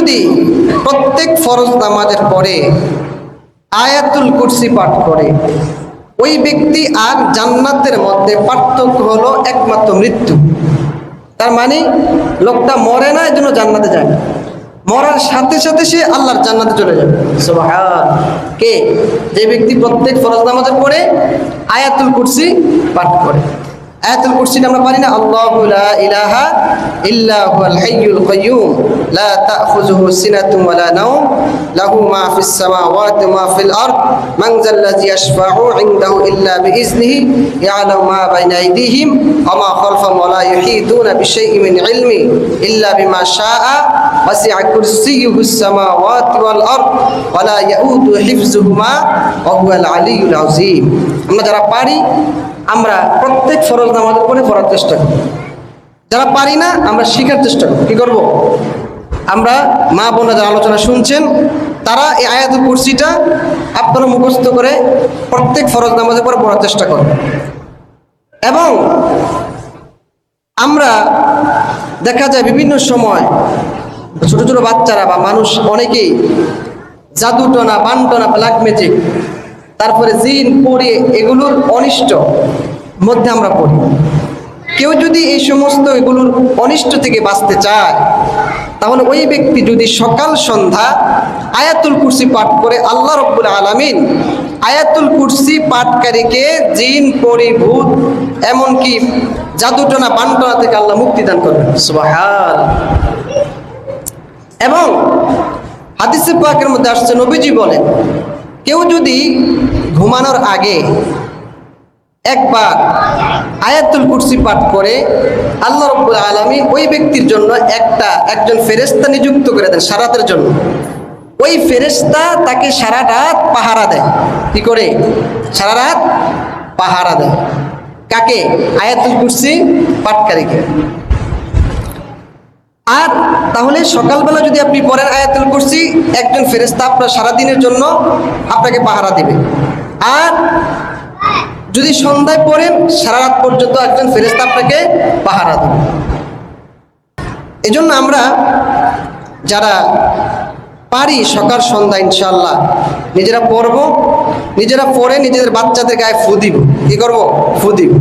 যদি প্রত্যেক ফরজ নামাজের পরে আয়াতুল কুরসি পাঠ করে, ওই ব্যক্তি আর জান্নাতের মধ্যে পার্থক্য হলো একমাত্র মৃত্যু। তার মানে লোকটা মরে না, এই জন্য জান্নাতে যায় না, মরার সাথে সাথে সে আল্লাহর জান্নাতে চলে যাবে। সুবহান। কে? যে ব্যক্তি প্রত্যেক ফরজ নামাজের পরে আয়াতুল কুরসি পাঠ করে। আয়াতুল কুরসিটা আমরা পারি না, আল্লাহু লা ইলাহা ইল্লা হুয়াল হাইয়ুল কাইয়্যুম লা তাখুযুহু সিনাতুন ওয়া লা নাওম লাহু মা ফিস সামাওয়াতি ওয়া মা ফিল আরদ মান যাল্লাযী ইয়াশফা'ু ইনদাহু ইল্লা বিইজনিহি ইয়া'লামু মা বাইনা আইদিহিম ওয়া মা খালফাহুম ওয়া লা ইউহীতুনা বিশাইইন মিন ইলমি ইল্লা বিমা শাআ ওয়াসি'a কুরসিয়্যুহুস সামাওয়াতি ওয়াল আরদ ওয়া লা ইয়াউদু হিফযুহুমা ওয়া হুয়াল আলিয়্যুল আযীম। আমরা যারা পারি আমরা প্রত্যেক ফরজ নামাজের পরে পড়ার চেষ্টা করি, যারা পারি না আমরা শেখার চেষ্টা করি। কি করব? আমরা মা বোনরা যারা আলোচনা শুনছেন তারা এই আয়াতুল কুরসিটা আপনারা মুখস্থ করে প্রত্যেক ফরজ নামাজের পরে পড়ার চেষ্টা করব। এবং আমরা দেখা যায় বিভিন্ন সময় ছোট ছোট বাচ্চারা বা মানুষ অনেকেই জাদুটনা, বানটনা, ব্ল্যাক ম্যাজিক, তারপরে জিন, পড়ে, এগুলোর অনিষ্ট মধ্যে আমরা পড়ি। কেউ যদি এই সমস্ত এগুলোর অনিষ্ট থেকে বাঁচতে চায়, তাহলে ওই ব্যক্তি যদি সকাল সন্ধ্যা আয়াতুল কুরসি পাঠ করে, আল্লাহ রাব্বুল আলামিন আয়াতুল কুরসি পাঠকারীকে জিন, পড়ি, ভূত, এমনকি জাদুটনা, বানটনা থেকে আল্লাহ মুক্তি দান করবেন। সুবহান। এবং হাদিসে পাকের মধ্যে আসছে, নবীজি বলেন, কেউ যদি ঘুমানোর আগে একবার আয়াতুল কুরসি পাঠ করে, আল্লাহ রাব্বুল আলামিন ওই ব্যক্তির জন্য একজন ফেরেশতা নিযুক্ত করে দেন সারা রাতের জন্য। ওই ফেরেশতা তাকে সারা রাত পাহারা দেয়। কি করে? সারা রাত পাহারা দেয়। কাকে? আয়াতুল কুরসি পাঠকারীকে। আর তাহলে সকালবেলা যদি আপনি পড়েন আয়াতুল কুরসি, একজন ফেরেশতা আপনার সারাদিনের জন্য আপনাকে পাহারা দিবে। আর যদি সন্ধ্যায় পড়েন, সারা রাত পর্যন্ত একজন ফেরেশতা আপনাকে পাহারা দিবে। এজন্য আমরা যারা পারি সকাল সন্ধ্যা ইনশাআল্লাহ নিজেরা পড়ব, নিজেরা পড়ে নিজেদের বাচ্চাদের গায়ে ফু দিব। কি করব? ফু দিব।